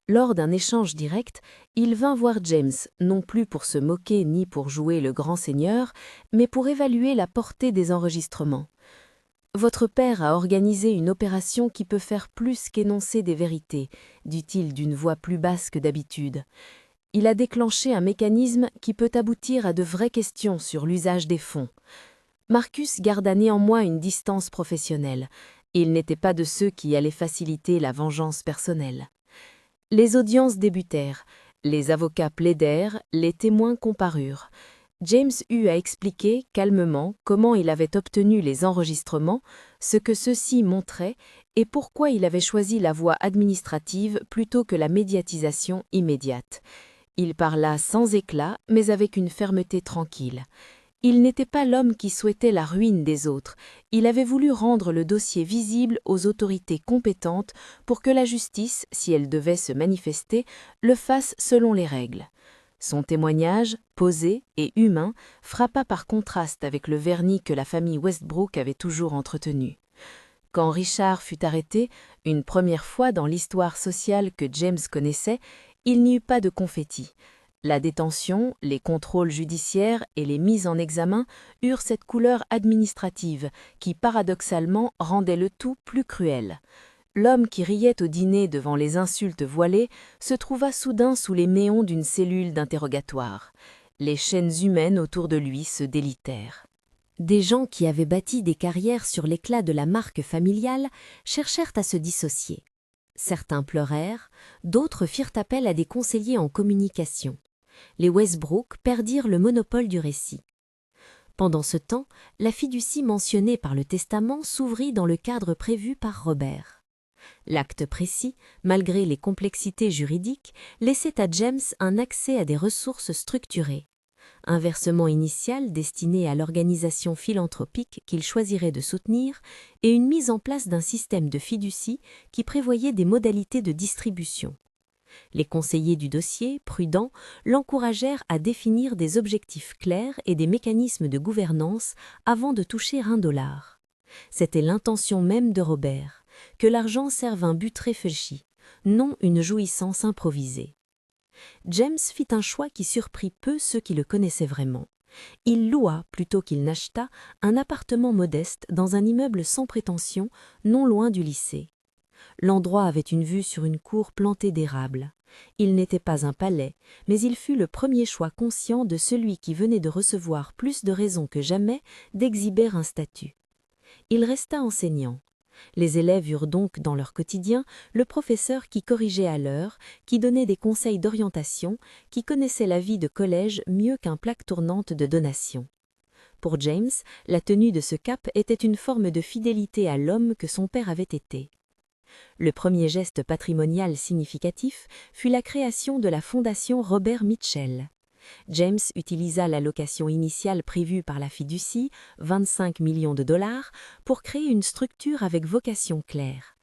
Lors d'un échange direct, il vint voir James, non plus pour se moquer ni pour jouer le grand seigneur, mais pour évaluer la portée des enregistrements. « Votre père a organisé une opération qui peut faire plus qu'énoncer des vérités », dit-il d'une voix plus basse que d'habitude. « Il a déclenché un mécanisme qui peut aboutir à de vraies questions sur l'usage des fonds. » Marcus garda néanmoins une distance professionnelle. Il n'était pas de ceux qui allaient faciliter la vengeance personnelle. Les audiences débutèrent, les avocats plaidèrent, les témoins comparurent. James eut à expliquer calmement comment il avait obtenu les enregistrements, ce que ceux-ci montraient et pourquoi il avait choisi la voie administrative plutôt que la médiatisation immédiate. Il parla sans éclat, mais avec une fermeté tranquille. Il n'était pas l'homme qui souhaitait la ruine des autres. Il avait voulu rendre le dossier visible aux autorités compétentes pour que la justice, si elle devait se manifester, le fasse selon les règles. Son témoignage, posé et humain, frappa par contraste avec le vernis que la famille Westbrook avait toujours entretenu. Quand Richard fut arrêté, une première fois dans l'histoire sociale que James connaissait, il n'y eut pas de confetti. La détention, les contrôles judiciaires et les mises en examen eurent cette couleur administrative qui, paradoxalement, rendait le tout plus cruel. L'homme qui riait au dîner devant les insultes voilées se trouva soudain sous les méons d'une cellule d'interrogatoire. Les chaînes humaines autour de lui se délitèrent. Des gens qui avaient bâti des carrières sur l'éclat de la marque familiale cherchèrent à se dissocier. Certains pleurèrent, d'autres firent appel à des conseillers en communication. Les Westbrook perdirent le monopole du récit. Pendant ce temps, la fiducie mentionnée par le testament s'ouvrit dans le cadre prévu par Robert. L'acte précis, malgré les complexités juridiques, laissait à James un accès à des ressources structurées. Un versement initial destiné à l'organisation philanthropique qu'il choisirait de soutenir et une mise en place d'un système de fiducie qui prévoyait des modalités de distribution. Les conseillers du dossier, prudents, l'encouragèrent à définir des objectifs clairs et des mécanismes de gouvernance avant de toucher $1. C'était l'intention même de Robert, que l'argent serve un but réfléchi, non une jouissance improvisée. James fit un choix qui surprit peu ceux qui le connaissaient vraiment. Il loua, plutôt qu'il n'acheta, un appartement modeste dans un immeuble sans prétention, non loin du lycée. L'endroit avait une vue sur une cour plantée d'érables. Il n'était pas un palais, mais il fut le premier choix conscient de celui qui venait de recevoir plus de raisons que jamais d'exhiber un statut. Il resta enseignant. Les élèves eurent donc dans leur quotidien le professeur qui corrigeait à l'heure, qui donnait des conseils d'orientation, qui connaissait la vie de collège mieux qu'un plaque tournante de donation. Pour James, la tenue de ce cap était une forme de fidélité à l'homme que son père avait été. Le premier geste patrimonial significatif fut la création de la fondation Robert Mitchell. James utilisa l'allocation initiale prévue par la fiducie, $25 millions, pour créer une structure avec vocation claire.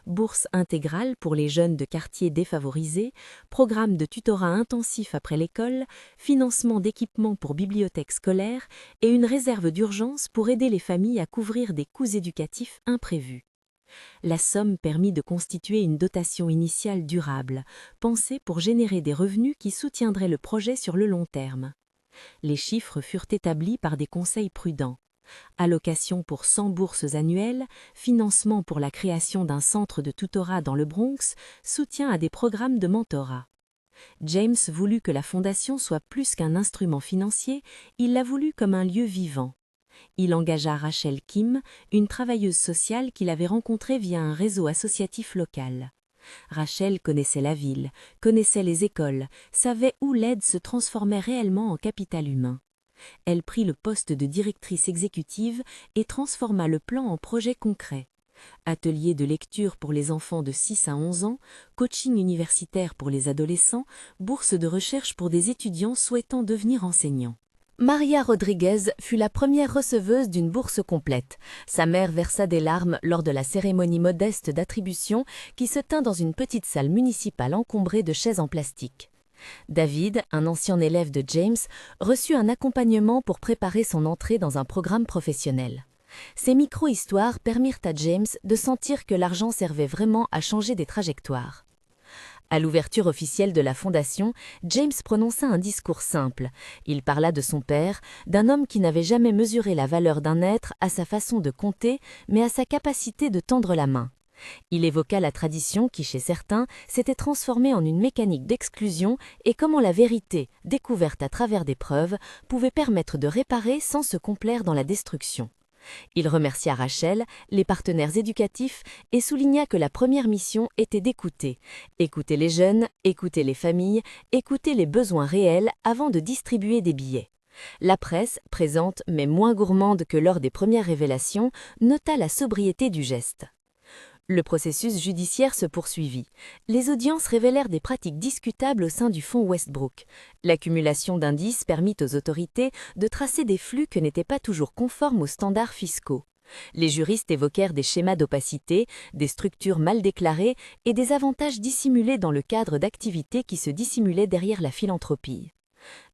Bourse intégrale pour les jeunes de quartiers défavorisés, programme de tutorat intensif après l'école, financement d'équipements pour bibliothèques scolaires et une réserve d'urgence pour aider les familles à couvrir des coûts éducatifs imprévus. La somme permit de constituer une dotation initiale durable, pensée pour générer des revenus qui soutiendraient le projet sur le long terme. Les chiffres furent établis par des conseils prudents. Allocation pour 100 bourses annuelles, financement pour la création d'un centre de tutorat dans le Bronx, soutien à des programmes de mentorat. James voulut que la fondation soit plus qu'un instrument financier, il l'a voulu comme un lieu vivant. Il engagea Rachel Kim, une travailleuse sociale qu'il avait rencontrée via un réseau associatif local. Rachel connaissait la ville, connaissait les écoles, savait où l'aide se transformait réellement en capital humain. Elle prit le poste de directrice exécutive et transforma le plan en projet concret. Ateliers de lecture pour les enfants de 6 à 11 ans, coaching universitaire pour les adolescents, bourse de recherche pour des étudiants souhaitant devenir enseignants. Maria Rodriguez fut la première receveuse d'une bourse complète. Sa mère versa des larmes lors de la cérémonie modeste d'attribution qui se tint dans une petite salle municipale encombrée de chaises en plastique. David, un ancien élève de James, reçut un accompagnement pour préparer son entrée dans un programme professionnel. Ces micro-histoires permirent à James de sentir que l'argent servait vraiment à changer des trajectoires. À l'ouverture officielle de la fondation, James prononça un discours simple. Il parla de son père, d'un homme qui n'avait jamais mesuré la valeur d'un être à sa façon de compter, mais à sa capacité de tendre la main. Il évoqua la tradition qui, chez certains, s'était transformée en une mécanique d'exclusion et comment la vérité, découverte à travers des preuves, pouvait permettre de réparer sans se complaire dans la destruction. Il remercia Rachel, les partenaires éducatifs et souligna que la première mission était d'écouter. Écouter les jeunes, écouter les familles, écouter les besoins réels avant de distribuer des billets. La presse, présente mais moins gourmande que lors des premières révélations, nota la sobriété du geste. Le processus judiciaire se poursuivit. Les audiences révélèrent des pratiques discutables au sein du fonds Westbrook. L'accumulation d'indices permit aux autorités de tracer des flux qui n'étaient pas toujours conformes aux standards fiscaux. Les juristes évoquèrent des schémas d'opacité, des structures mal déclarées et des avantages dissimulés dans le cadre d'activités qui se dissimulaient derrière la philanthropie.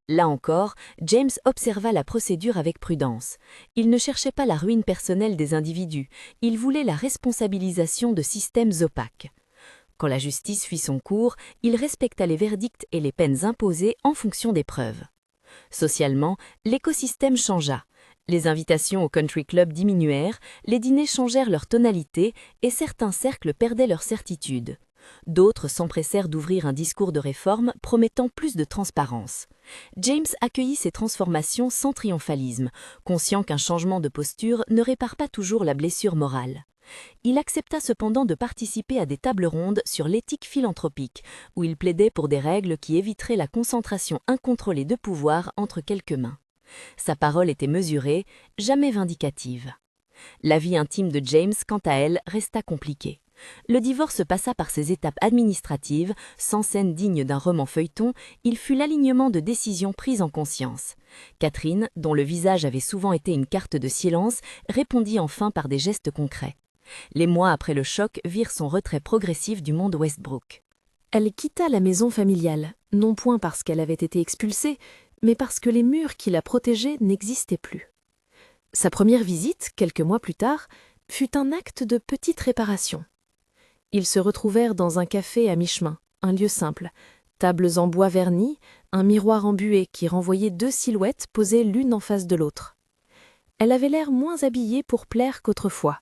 Là encore, James observa la procédure avec prudence. Il ne cherchait pas la ruine personnelle des individus, il voulait la responsabilisation de systèmes opaques. Quand la justice fit son cours, il respecta les verdicts et les peines imposées en fonction des preuves. Socialement, l'écosystème changea. Les invitations au country club diminuèrent, les dîners changèrent leur tonalité et certains cercles perdaient leur certitude. D'autres s'empressèrent d'ouvrir un discours de réforme promettant plus de transparence. James accueillit ces transformations sans triomphalisme, conscient qu'un changement de posture ne répare pas toujours la blessure morale. Il accepta cependant de participer à des tables rondes sur l'éthique philanthropique, où il plaidait pour des règles qui éviteraient la concentration incontrôlée de pouvoir entre quelques mains. Sa parole était mesurée, jamais vindicative. La vie intime de James, quant à elle, resta compliquée. Le divorce passa par ses étapes administratives, sans scène digne d'un roman feuilleton, il fut l'alignement de décisions prises en conscience. Catherine, dont le visage avait souvent été une carte de silence, répondit enfin par des gestes concrets. Les mois après le choc virent son retrait progressif du monde Westbrook. Elle quitta la maison familiale, non point parce qu'elle avait été expulsée, mais parce que les murs qui la protégeaient n'existaient plus. Sa première visite, quelques mois plus tard, fut un acte de petite réparation. Ils se retrouvèrent dans un café à mi-chemin, un lieu simple, tables en bois verni, un miroir embué qui renvoyait 2 silhouettes posées l'une en face de l'autre. Elle avait l'air moins habillée pour plaire qu'autrefois.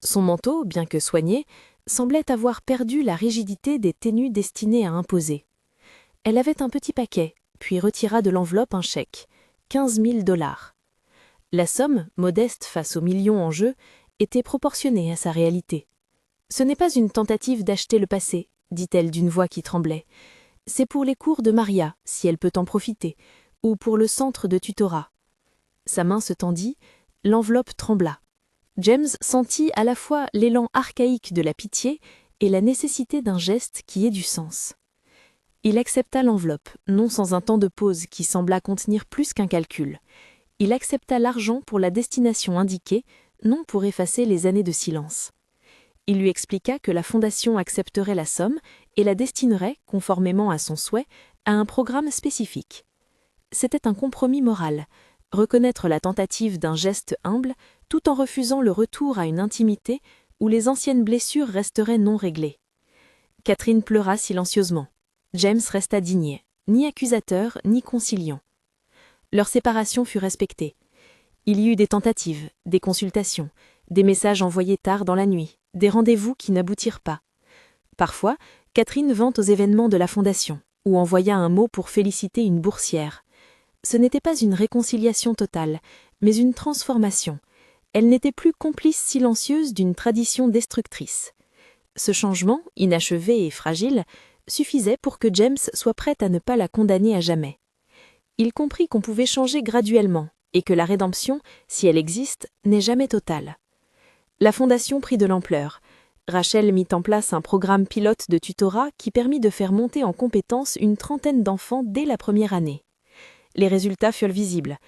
Son manteau, bien que soigné, semblait avoir perdu la rigidité des tenues destinées à imposer. Elle avait un petit paquet, puis retira de l'enveloppe un chèque, 15 000 $. La somme, modeste face aux millions en jeu, était proportionnée à sa réalité. « Ce n'est pas une tentative d'acheter le passé, dit-elle d'une voix qui tremblait. C'est pour les cours de Maria, si elle peut en profiter, ou pour le centre de tutorat. » Sa main se tendit, l'enveloppe trembla. James sentit à la fois l'élan archaïque de la pitié et la nécessité d'un geste qui ait du sens. Il accepta l'enveloppe, non sans un temps de pause qui sembla contenir plus qu'un calcul. Il accepta l'argent pour la destination indiquée, non pour effacer les années de silence. Il lui expliqua que la fondation accepterait la somme et la destinerait, conformément à son souhait, à un programme spécifique. C'était un compromis moral, reconnaître la tentative d'un geste humble tout en refusant le retour à une intimité où les anciennes blessures resteraient non réglées. Catherine pleura silencieusement. James resta digné, ni accusateur ni conciliant. Leur séparation fut respectée. Il y eut des tentatives, des consultations, des messages envoyés tard dans la nuit, des rendez-vous qui n'aboutirent pas. Parfois, Catherine vint aux événements de la Fondation, ou envoya un mot pour féliciter une boursière. Ce n'était pas une réconciliation totale, mais une transformation. Elle n'était plus complice silencieuse d'une tradition destructrice. Ce changement, inachevé et fragile, suffisait pour que James soit prêt à ne pas la condamner à jamais. Il comprit qu'on pouvait changer graduellement, et que la rédemption, si elle existe, n'est jamais totale. La Fondation prit de l'ampleur. Rachel mit en place un programme pilote de tutorat qui permit de faire monter en compétences une trentaine d'enfants dès la première année. Les résultats furent visibles.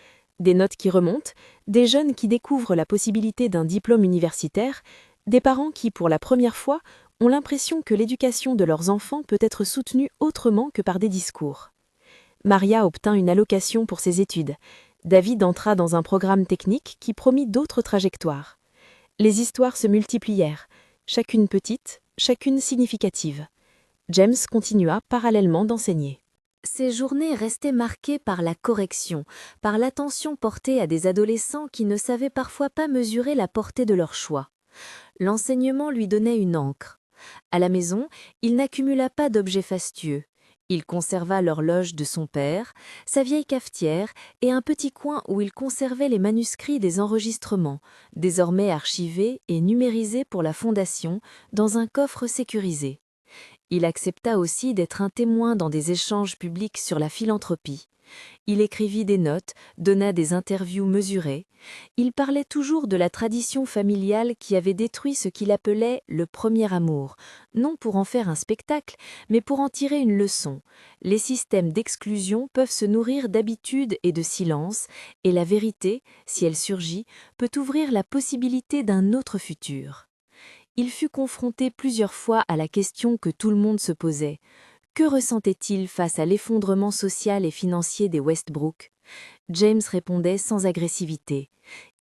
Des notes qui remontent, des jeunes qui découvrent la possibilité d'un diplôme universitaire, des parents qui, pour la première fois, ont l'impression que l'éducation de leurs enfants peut être soutenue autrement que par des discours. Maria obtint une allocation pour ses études. David entra dans un programme technique qui promit d'autres trajectoires. Les histoires se multiplièrent, chacune petite, chacune significative. James continua parallèlement d'enseigner. Ces journées restaient marquées par la correction, par l'attention portée à des adolescents qui ne savaient parfois pas mesurer la portée de leur choix. L'enseignement lui donnait une encre. À la maison, il n'accumula pas d'objets fastueux. Il conserva l'horloge de son père, sa vieille cafetière et un petit coin où il conservait les manuscrits des enregistrements, désormais archivés et numérisés pour la Fondation, dans un coffre sécurisé. Il accepta aussi d'être un témoin dans des échanges publics sur la philanthropie. Il écrivit des notes, donna des interviews mesurées. Il parlait toujours de la tradition familiale qui avait détruit ce qu'il appelait le premier amour, non pour en faire un spectacle, mais pour en tirer une leçon. Les systèmes d'exclusion peuvent se nourrir d'habitudes et de silence, et la vérité, si elle surgit, peut ouvrir la possibilité d'un autre futur. Il fut confronté plusieurs fois à la question que tout le monde se posait. Que ressentait-il face à l'effondrement social et financier des Westbrook? James répondait sans agressivité.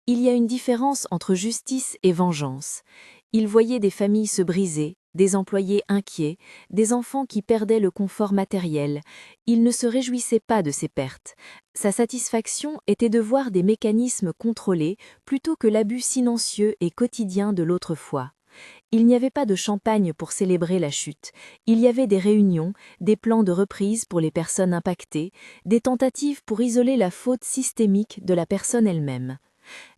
Il y a une différence entre justice et vengeance. Il voyait des familles se briser, des employés inquiets, des enfants qui perdaient le confort matériel. Il ne se réjouissait pas de ces pertes. Sa satisfaction était de voir des mécanismes contrôlés plutôt que l'abus silencieux et quotidien de l'autrefois. Il n'y avait pas de champagne pour célébrer la chute. Il y avait des réunions, des plans de reprise pour les personnes impactées, des tentatives pour isoler la faute systémique de la personne elle-même.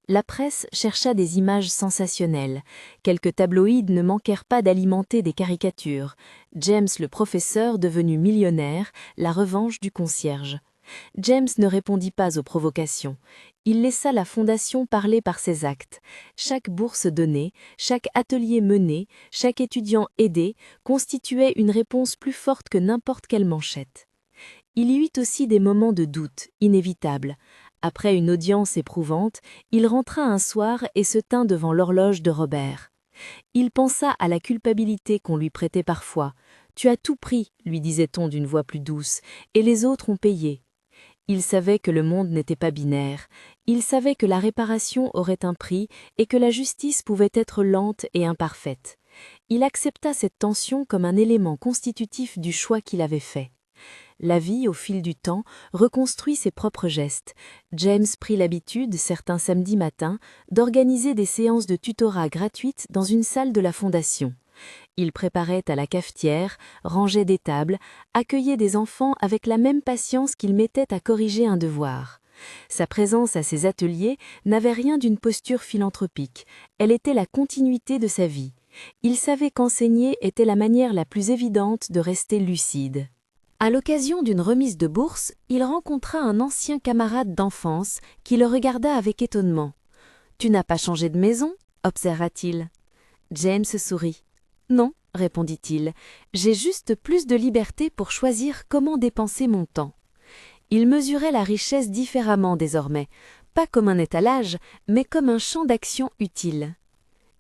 La presse chercha des images sensationnelles. Quelques tabloïds ne manquèrent pas d'alimenter des caricatures. James le professeur devenu millionnaire, la revanche du concierge. James ne répondit pas aux provocations. Il laissa la fondation parler par ses actes. Chaque bourse donnée, chaque atelier mené, chaque étudiant aidé constituait une réponse plus forte que n'importe quelle manchette. Il y eut aussi des moments de doute, inévitables. Après une audience éprouvante, il rentra un soir et se tint devant l'horloge de Robert. Il pensa à la culpabilité qu'on lui prêtait parfois. « Tu as tout pris », lui disait-on d'une voix plus douce, « et les autres ont payé. » Il savait que le monde n'était pas binaire. Il savait que la réparation aurait un prix et que la justice pouvait être lente et imparfaite. Il accepta cette tension comme un élément constitutif du choix qu'il avait fait. La vie, au fil du temps, reconstruit ses propres gestes. James prit l'habitude, certains samedis matins, d'organiser des séances de tutorat gratuites dans une salle de la Fondation. Il préparait à la cafetière, rangeait des tables, accueillait des enfants avec la même patience qu'il mettait à corriger un devoir. Sa présence à ses ateliers n'avait rien d'une posture philanthropique, elle était la continuité de sa vie. Il savait qu'enseigner était la manière la plus évidente de rester lucide. À l'occasion d'une remise de bourse, il rencontra un ancien camarade d'enfance qui le regarda avec étonnement. « Tu n'as pas changé de maison ?» observa-t-il. James sourit. « Non, » répondit-il, « j'ai juste plus de liberté pour choisir comment dépenser mon temps. » Il mesurait la richesse différemment désormais, pas comme un étalage, mais comme un champ d'action utile.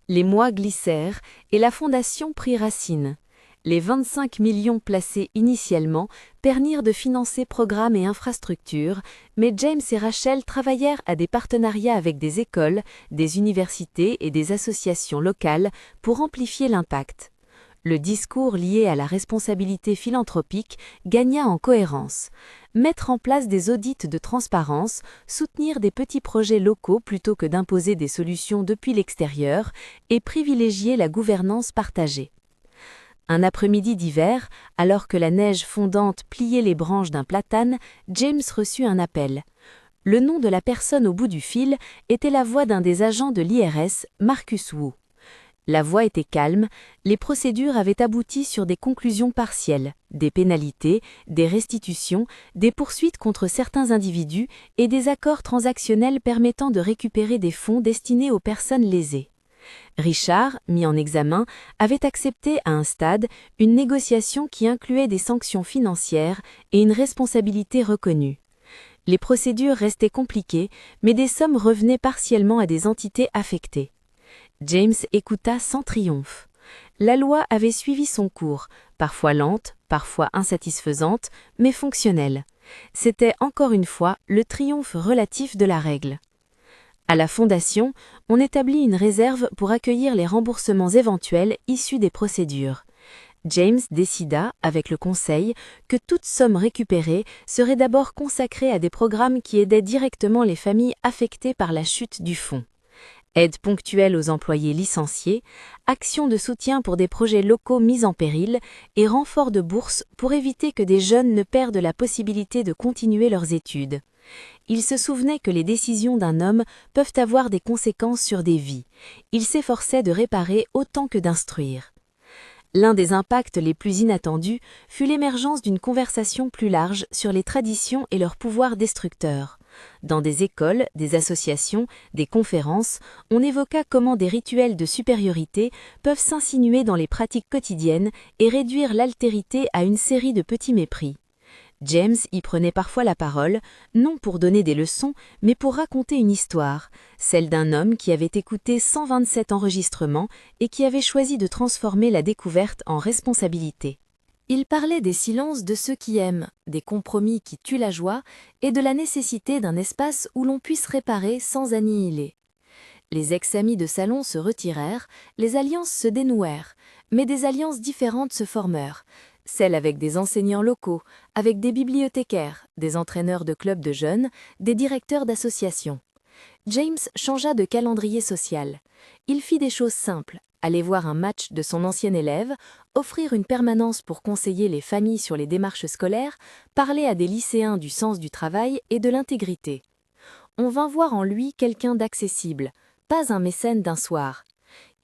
Les mois glissèrent et la fondation prit racine. Les 25 millions placés initialement permirent de financer programmes et infrastructures, mais James et Rachel travaillèrent à des partenariats avec des écoles, des universités et des associations locales pour amplifier l'impact. Le discours lié à la responsabilité philanthropique gagna en cohérence. Mettre en place des audits de transparence, soutenir des petits projets locaux plutôt que d'imposer des solutions depuis l'extérieur et privilégier la gouvernance partagée. Un après-midi d'hiver, alors que la neige fondante pliait les branches d'un platane, James reçut un appel. Le nom de la personne au bout du fil était la voix d'un des agents de l'IRS, Marcus Wu. La voix était calme, les procédures avaient abouti sur des conclusions partielles, des pénalités, des restitutions, des poursuites contre certains individus et des accords transactionnels permettant de récupérer des fonds destinés aux personnes lésées. Richard, mis en examen, avait accepté à un stade une négociation qui incluait des sanctions financières et une responsabilité reconnue. Les procédures restaient compliquées, mais des sommes revenaient partiellement à des entités affectées. James écouta sans triomphe. La loi avait suivi son cours, parfois lente, parfois insatisfaisante, mais fonctionnelle. C'était encore une fois le triomphe relatif de la règle. À la Fondation, on établit une réserve pour accueillir les remboursements éventuels issus des procédures. James décida, avec le Conseil, que toute somme récupérée serait d'abord consacrée à des programmes qui aidaient directement les familles affectées par la chute du fonds. Aide ponctuelle aux employés licenciés, actions de soutien pour des projets locaux mis en péril et renfort de bourse pour éviter que des jeunes ne perdent la possibilité de continuer leurs études. Il se souvenait que les décisions d'un homme peuvent avoir des conséquences sur des vies. Il s'efforçait de réparer autant que d'instruire. L'un des impacts les plus inattendus fut l'émergence d'une conversation plus large sur les traditions et leur pouvoir destructeur. Dans des écoles, des associations, des conférences, on évoqua comment des rituels de supériorité peuvent s'insinuer dans les pratiques quotidiennes et réduire l'altérité à une série de petits mépris. James y prenait parfois la parole, non pour donner des leçons, mais pour raconter une histoire, celle d'un homme qui avait écouté 127 enregistrements et qui avait choisi de transformer la découverte en responsabilité. Il parlait des silences de ceux qui aiment, des compromis qui tuent la joie et de la nécessité d'un espace où l'on puisse réparer sans annihiler. Les ex-amis de salon se retirèrent, les alliances se dénouèrent, mais des alliances différentes se formèrent. Celles avec des enseignants locaux, avec des bibliothécaires, des entraîneurs de clubs de jeunes, des directeurs d'associations. James changea de calendrier social. Il fit des choses simples, aller voir un match de son ancien élève, offrir une permanence pour conseiller les familles sur les démarches scolaires, parler à des lycéens du sens du travail et de l'intégrité. On vint voir en lui quelqu'un d'accessible, pas un mécène d'un soir.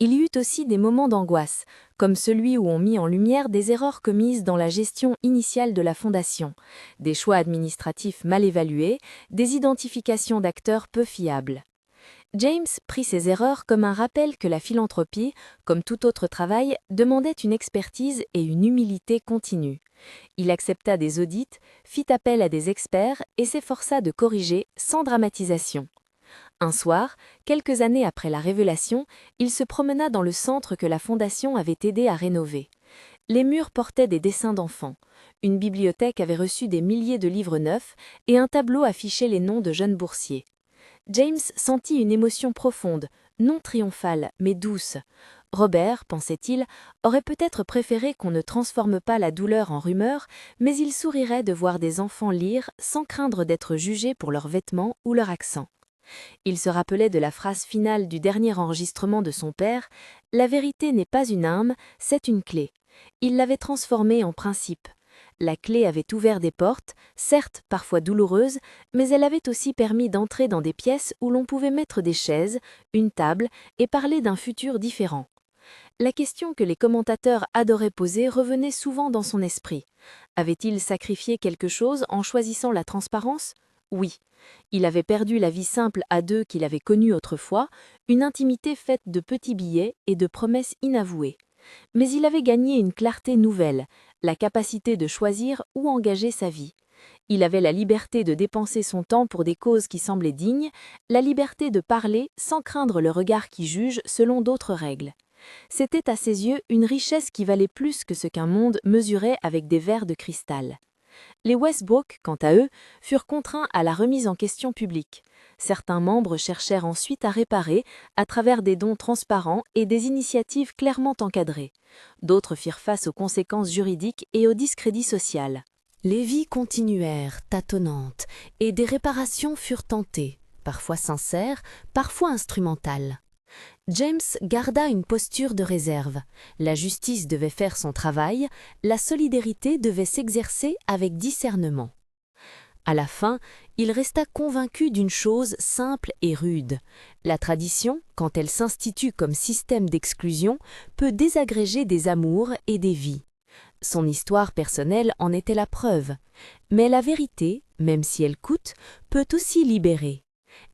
Il y eut aussi des moments d'angoisse, comme celui où on mit en lumière des erreurs commises dans la gestion initiale de la fondation, des choix administratifs mal évalués, des identifications d'acteurs peu fiables. James prit ces erreurs comme un rappel que la philanthropie, comme tout autre travail, demandait une expertise et une humilité continue. Il accepta des audits, fit appel à des experts et s'efforça de corriger sans dramatisation. Un soir, quelques années après la révélation, il se promena dans le centre que la fondation avait aidé à rénover. Les murs portaient des dessins d'enfants. Une bibliothèque avait reçu des milliers de livres neufs et un tableau affichait les noms de jeunes boursiers. James sentit une émotion profonde, non triomphale, mais douce. Robert, pensait-il, aurait peut-être préféré qu'on ne transforme pas la douleur en rumeur, mais il sourirait de voir des enfants lire sans craindre d'être jugés pour leurs vêtements ou leur accent. Il se rappelait de la phrase finale du dernier enregistrement de son père « La vérité n'est pas une arme, c'est une clé ». Il l'avait transformée en principe. La clé avait ouvert des portes, certes parfois douloureuses, mais elle avait aussi permis d'entrer dans des pièces où l'on pouvait mettre des chaises, une table et parler d'un futur différent. La question que les commentateurs adoraient poser revenait souvent dans son esprit. Avait-il sacrifié quelque chose en choisissant la transparence ? Oui. Il avait perdu la vie simple à deux qu'il avait connue autrefois, une intimité faite de petits billets et de promesses inavouées. Mais il avait gagné une clarté nouvelle, la capacité de choisir où engager sa vie. Il avait la liberté de dépenser son temps pour des causes qui semblaient dignes, la liberté de parler sans craindre le regard qui juge selon d'autres règles. C'était à ses yeux une richesse qui valait plus que ce qu'un monde mesurait avec des verres de cristal. Les Westbrook, quant à eux, furent contraints à la remise en question publique. Certains membres cherchèrent ensuite à réparer à travers des dons transparents et des initiatives clairement encadrées. D'autres firent face aux conséquences juridiques et au discrédit social. Les vies continuèrent, tâtonnantes, et des réparations furent tentées, parfois sincères, parfois instrumentales. James garda une posture de réserve. La justice devait faire son travail, la solidarité devait s'exercer avec discernement. À la fin, il resta convaincu d'une chose simple et rude. La tradition, quand elle s'institue comme système d'exclusion, peut désagréger des amours et des vies. Son histoire personnelle en était la preuve. Mais la vérité, même si elle coûte, peut aussi libérer.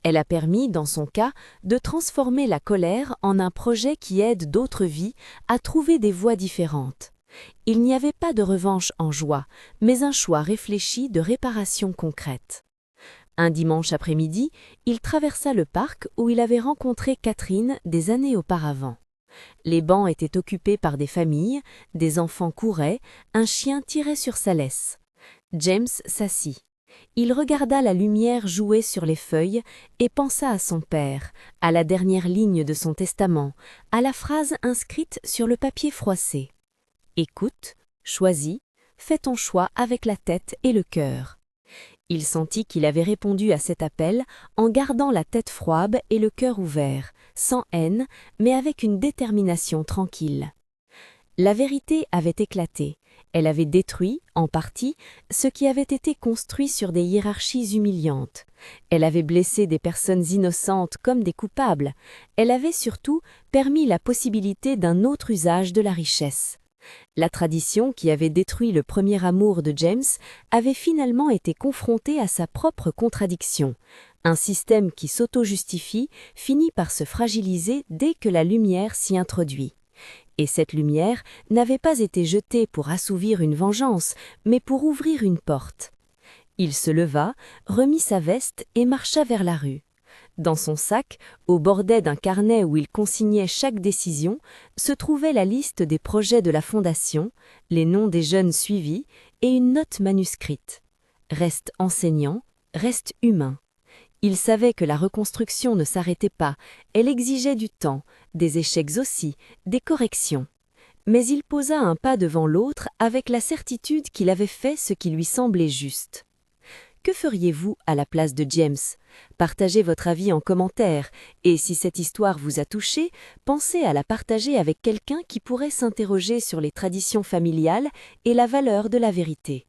Elle a permis, dans son cas, de transformer la colère en un projet qui aide d'autres vies à trouver des voies différentes. Il n'y avait pas de revanche en joie, mais un choix réfléchi de réparation concrète. Un dimanche après-midi, il traversa le parc où il avait rencontré Catherine des années auparavant. Les bancs étaient occupés par des familles, des enfants couraient, un chien tirait sur sa laisse. James s'assit. Il regarda la lumière jouer sur les feuilles et pensa à son père, à la dernière ligne de son testament, à la phrase inscrite sur le papier froissé. « Écoute, choisis, fais ton choix avec la tête et le cœur. » Il sentit qu'il avait répondu à cet appel en gardant la tête froide et le cœur ouvert, sans haine, mais avec une détermination tranquille. La vérité avait éclaté. Elle avait détruit, en partie, ce qui avait été construit sur des hiérarchies humiliantes. Elle avait blessé des personnes innocentes comme des coupables. Elle avait surtout permis la possibilité d'un autre usage de la richesse. La tradition qui avait détruit le premier amour de James avait finalement été confrontée à sa propre contradiction. Un système qui s'auto-justifie finit par se fragiliser dès que la lumière s'y introduit. Et cette lumière n'avait pas été jetée pour assouvir une vengeance, mais pour ouvrir une porte. Il se leva, remit sa veste et marcha vers la rue. Dans son sac, au bordé d'un carnet où il consignait chaque décision, se trouvait la liste des projets de la fondation, les noms des jeunes suivis et une note manuscrite. Reste enseignant, reste humain. Il savait que la reconstruction ne s'arrêtait pas, elle exigeait du temps, des échecs aussi, des corrections. Mais il posa un pas devant l'autre avec la certitude qu'il avait fait ce qui lui semblait juste. Que feriez-vous à la place de James ? Partagez votre avis en commentaire, et si cette histoire vous a touché, pensez à la partager avec quelqu'un qui pourrait s'interroger sur les traditions familiales et la valeur de la vérité.